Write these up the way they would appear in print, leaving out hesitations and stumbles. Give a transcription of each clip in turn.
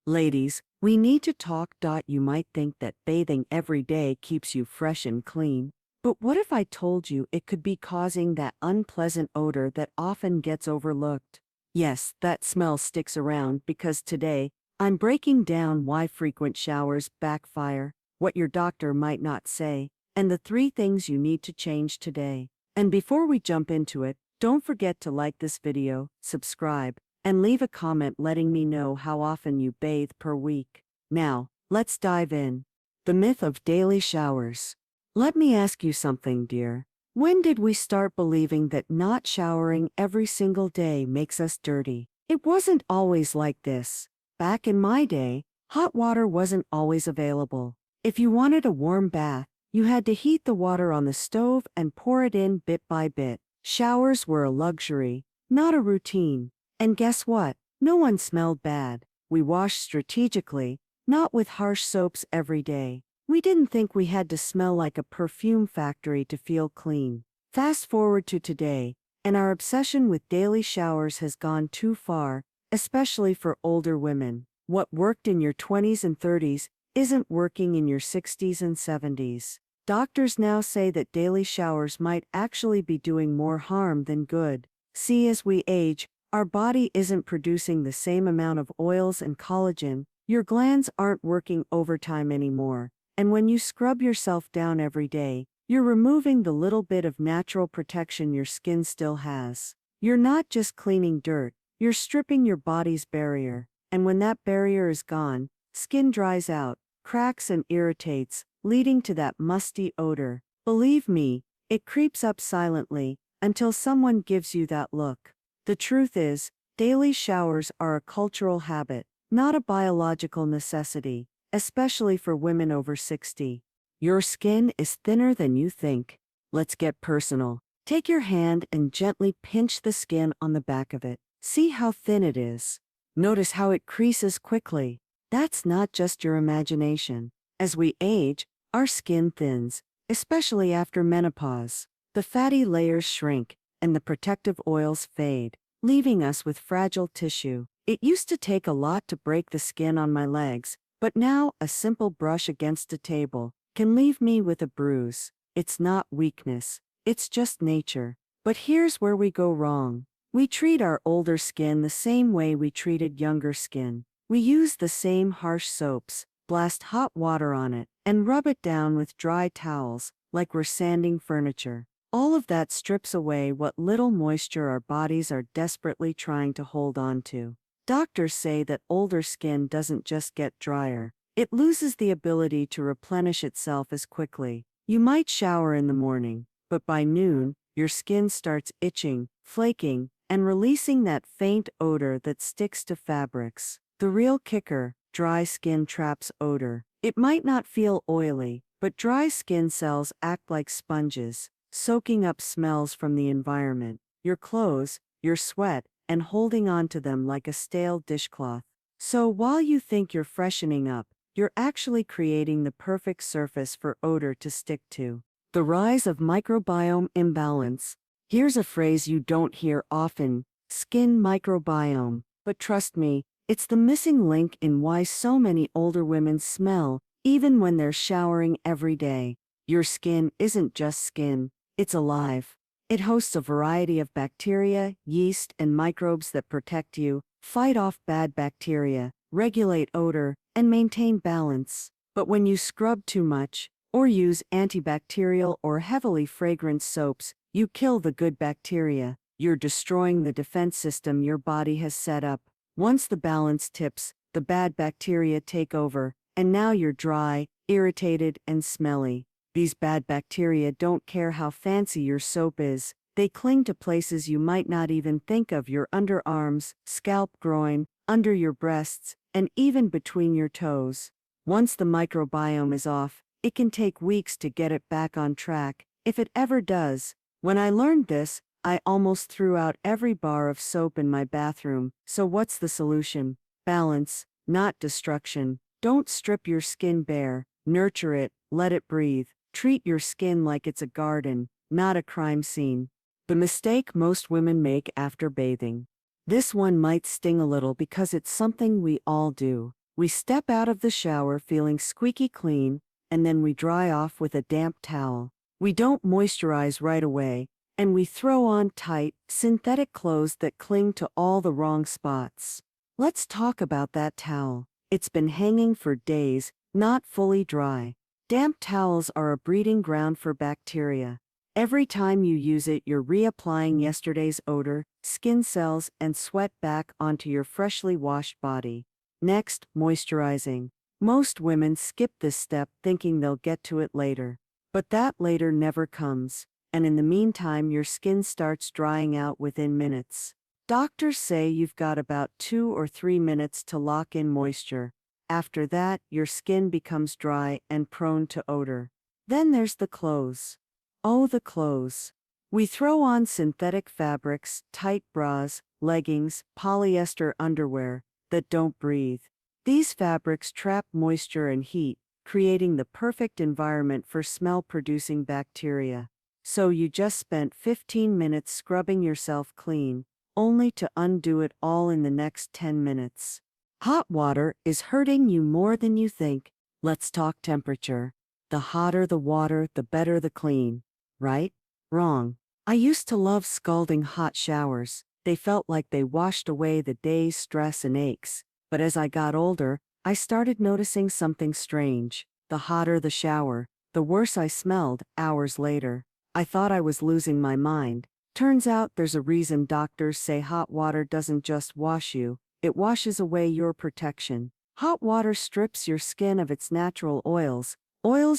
Ladies, we need to talk. You might think that bathing every day keeps you fresh and clean. But what if I told you it could be causing that unpleasant odor that often gets overlooked? Yes, that smell sticks around because today, I'm breaking down why frequent showers backfire, what your doctor might not say, and the 3 things you need to change today. And before we jump into it, don't forget to like this video, subscribe, and leave a comment letting me know how often you bathe per week. Now, let's dive in. The myth of daily showers. Let me ask you something, dear. When did we start believing that not showering every single day makes us dirty? It wasn't always like this. Back in my day, hot water wasn't always available. If you wanted a warm bath, you had to heat the water on the stove and pour it in bit by bit. Showers were a luxury, not a routine. And guess what? No one smelled bad. We washed strategically, not with harsh soaps every day. We didn't think we had to smell like a perfume factory to feel clean. Fast forward to today, and our obsession with daily showers has gone too far, especially for older women. What worked in your 20s and 30s isn't working in your 60s and 70s. Doctors now say that daily showers might actually be doing more harm than good. See, as we age, our body isn't producing the same amount of oils and collagen, your glands aren't working overtime anymore, and when you scrub yourself down every day, you're removing the little bit of natural protection your skin still has. You're not just cleaning dirt, you're stripping your body's barrier, and when that barrier is gone, skin dries out, cracks and irritates, leading to that musty odor. Believe me, it creeps up silently, until someone gives you that look. The truth is, daily showers are a cultural habit, not a biological necessity, especially for women over 60. Your skin is thinner than you think. Let's get personal. Take your hand and gently pinch the skin on the back of it. See how thin it is. Notice how it creases quickly. That's not just your imagination. As we age, our skin thins, especially after menopause. The fatty layers shrink, and the protective oils fade, leaving us with fragile tissue. It used to take a lot to break the skin on my legs, but now a simple brush against a table can leave me with a bruise. It's not weakness, it's just nature. But here's where we go wrong. We treat our older skin the same way we treated younger skin. We use the same harsh soaps, blast hot water on it, and rub it down with dry towels, like we're sanding furniture. All of that strips away what little moisture our bodies are desperately trying to hold on to. Doctors say that older skin doesn't just get drier, it loses the ability to replenish itself as quickly. You might shower in the morning, but by noon, your skin starts itching, flaking, and releasing that faint odor that sticks to fabrics. The real kicker: dry skin traps odor. It might not feel oily, but dry skin cells act like sponges, soaking up smells from the environment, your clothes, your sweat, and holding on to them like a stale dishcloth. So while you think you're freshening up, you're actually creating the perfect surface for odor to stick to. The rise of microbiome imbalance. Here's a phrase you don't hear often: skin microbiome. But trust me, it's the missing link in why so many older women smell, even when they're showering every day. Your skin isn't just skin. It's alive. It hosts a variety of bacteria, yeast, and microbes that protect you, fight off bad bacteria, regulate odor, and maintain balance. But when you scrub too much, or use antibacterial or heavily fragrant soaps, you kill the good bacteria. You're destroying the defense system your body has set up. Once the balance tips, the bad bacteria take over, and now you're dry, irritated, and smelly. These bad bacteria don't care how fancy your soap is. They cling to places you might not even think of: your underarms, scalp, groin, under your breasts, and even between your toes. Once the microbiome is off, it can take weeks to get it back on track, if it ever does. When I learned this, I almost threw out every bar of soap in my bathroom. So what's the solution? Balance, not destruction. Don't strip your skin bare. Nurture it, let it breathe. Treat your skin like it's a garden, not a crime scene. The mistake most women make after bathing. This one might sting a little because it's something we all do. We step out of the shower feeling squeaky clean, and then we dry off with a damp towel. We don't moisturize right away, and we throw on tight, synthetic clothes that cling to all the wrong spots. Let's talk about that towel. It's been hanging for days, not fully dry. Damp towels are a breeding ground for bacteria. Every time you use it, you're reapplying yesterday's odor, skin cells, and sweat back onto your freshly washed body. Next, moisturizing. Most women skip this step thinking they'll get to it later. But that later never comes, and in the meantime your skin starts drying out within minutes. Doctors say you've got about 2 or 3 minutes to lock in moisture. After that, your skin becomes dry and prone to odor. Then there's the clothes. Oh, the clothes. We throw on synthetic fabrics, tight bras, leggings, polyester underwear that don't breathe. These fabrics trap moisture and heat, creating the perfect environment for smell-producing bacteria. So you just spent 15 minutes scrubbing yourself clean, only to undo it all in the next 10 minutes. Hot water is hurting you more than you think. Let's talk temperature. The hotter the water, the better the clean. Right? Wrong. I used to love scalding hot showers. They felt like they washed away the day's stress and aches. But as I got older, I started noticing something strange. The hotter the shower, the worse I smelled hours later. I thought I was losing my mind. Turns out there's a reason doctors say hot water doesn't just wash you, it washes away your protection. Hot water strips your skin of its natural oils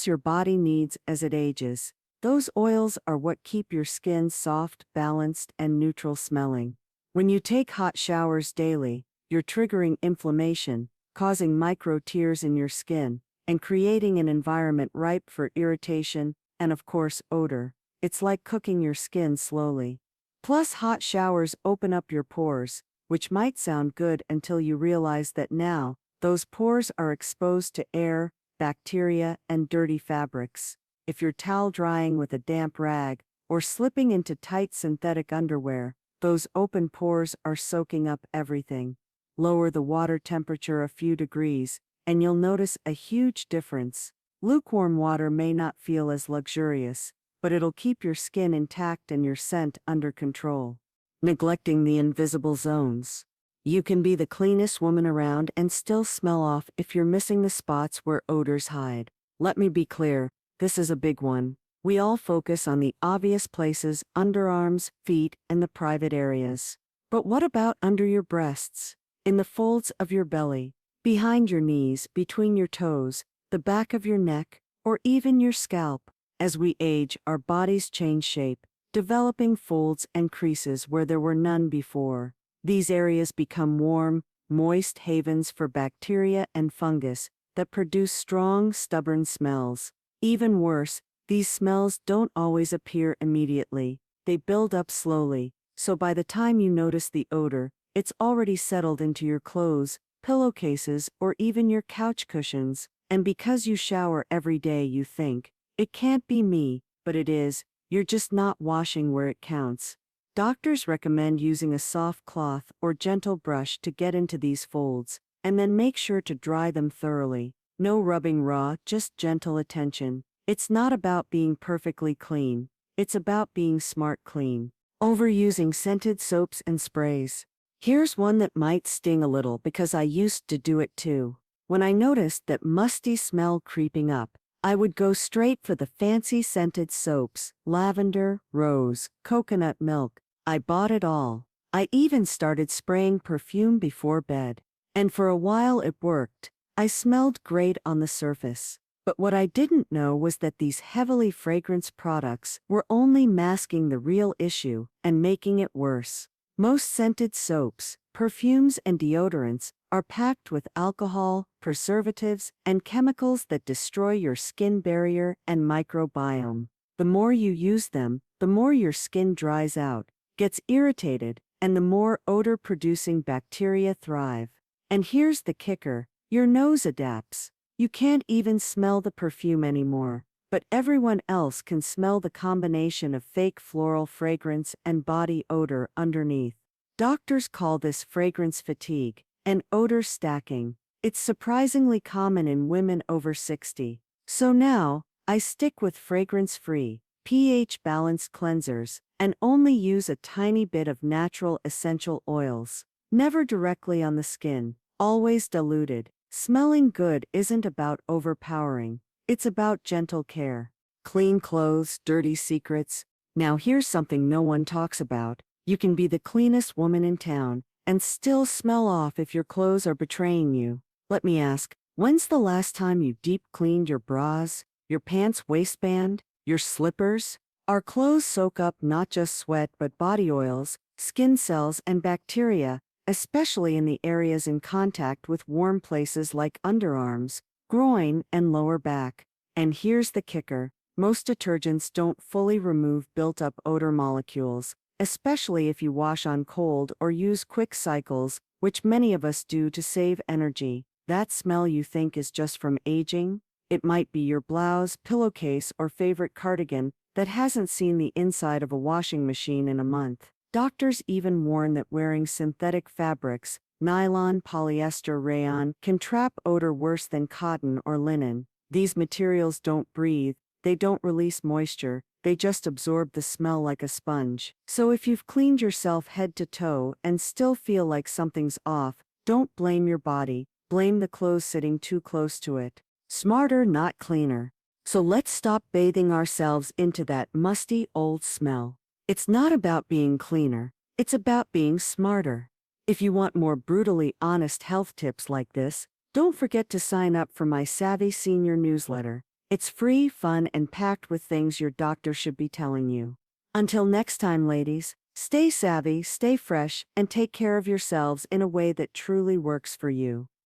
your body needs as it ages. Those oils are what keep your skin soft, balanced, and neutral smelling. When you take hot showers daily, you're triggering inflammation, causing micro tears in your skin, and creating an environment ripe for irritation and, of course, odor. It's like cooking your skin slowly. Plus, hot showers open up your pores, which might sound good until you realize that now, those pores are exposed to air, bacteria, and dirty fabrics. If you're towel drying with a damp rag, or slipping into tight synthetic underwear, those open pores are soaking up everything. Lower the water temperature a few degrees, and you'll notice a huge difference. Lukewarm water may not feel as luxurious, but it'll keep your skin intact and your scent under control. Neglecting the invisible zones. You can be the cleanest woman around and still smell off if you're missing the spots where odors hide. Let me be clear, this is a big one. We all focus on the obvious places, underarms, feet, and the private areas. But what about under your breasts? In the folds of your belly, behind your knees, between your toes, the back of your neck, or even your scalp? As we age, our bodies change shape, developing folds and creases where there were none before. These areas become warm, moist havens for bacteria and fungus that produce strong, stubborn smells. Even worse, these smells don't always appear immediately. They build up slowly, so by the time you notice the odor, it's already settled into your clothes, pillowcases, or even your couch cushions. And because you shower every day, you think, it can't be me, but it is. You're just not washing where it counts. Doctors recommend using a soft cloth or gentle brush to get into these folds, and then make sure to dry them thoroughly. No rubbing raw, just gentle attention. It's not about being perfectly clean. It's about being smart clean. Overusing scented soaps and sprays. Here's one that might sting a little because I used to do it too. When I noticed that musty smell creeping up, I would go straight for the fancy scented soaps, lavender, rose, coconut milk. I bought it all. I even started spraying perfume before bed. And for a while it worked. I smelled great on the surface. But what I didn't know was that these heavily fragranced products were only masking the real issue and making it worse. Most scented soaps, perfumes, and deodorants are packed with alcohol, preservatives, and chemicals that destroy your skin barrier and microbiome. The more you use them, the more your skin dries out, gets irritated, and the more odor-producing bacteria thrive. And here's the kicker, your nose adapts. You can't even smell the perfume anymore, but everyone else can smell the combination of fake floral fragrance and body odor underneath. Doctors call this fragrance fatigue and odor stacking. It's surprisingly common in women over 60. So now, I stick with fragrance-free, pH-balanced cleansers, and only use a tiny bit of natural essential oils. Never directly on the skin, always diluted. Smelling good isn't about overpowering, it's about gentle care. Clean clothes, dirty secrets. Now here's something no one talks about. You can be the cleanest woman in town, and still smell off if your clothes are betraying you. Let me ask, when's the last time you deep cleaned your bras, your pants waistband, your slippers? Our clothes soak up not just sweat but body oils, skin cells, and bacteria, especially in the areas in contact with warm places like underarms, groin, and lower back. And here's the kicker: most detergents don't fully remove built-up odor molecules, especially if you wash on cold or use quick cycles, which many of us do to save energy. That smell you think is just from aging? It might be your blouse, pillowcase, or favorite cardigan that hasn't seen the inside of a washing machine in a month. Doctors even warn that wearing synthetic fabrics, nylon, polyester, rayon, can trap odor worse than cotton or linen. These materials don't breathe, they don't release moisture, they just absorb the smell like a sponge. So if you've cleaned yourself head to toe and still feel like something's off, don't blame your body, blame the clothes sitting too close to it. Smarter, not cleaner. So let's stop bathing ourselves into that musty old smell. It's not about being cleaner, it's about being smarter. If you want more brutally honest health tips like this, don't forget to sign up for my Savvy Senior newsletter. It's free, fun, and packed with things your doctor should be telling you. Until next time, ladies, stay savvy, stay fresh, and take care of yourselves in a way that truly works for you.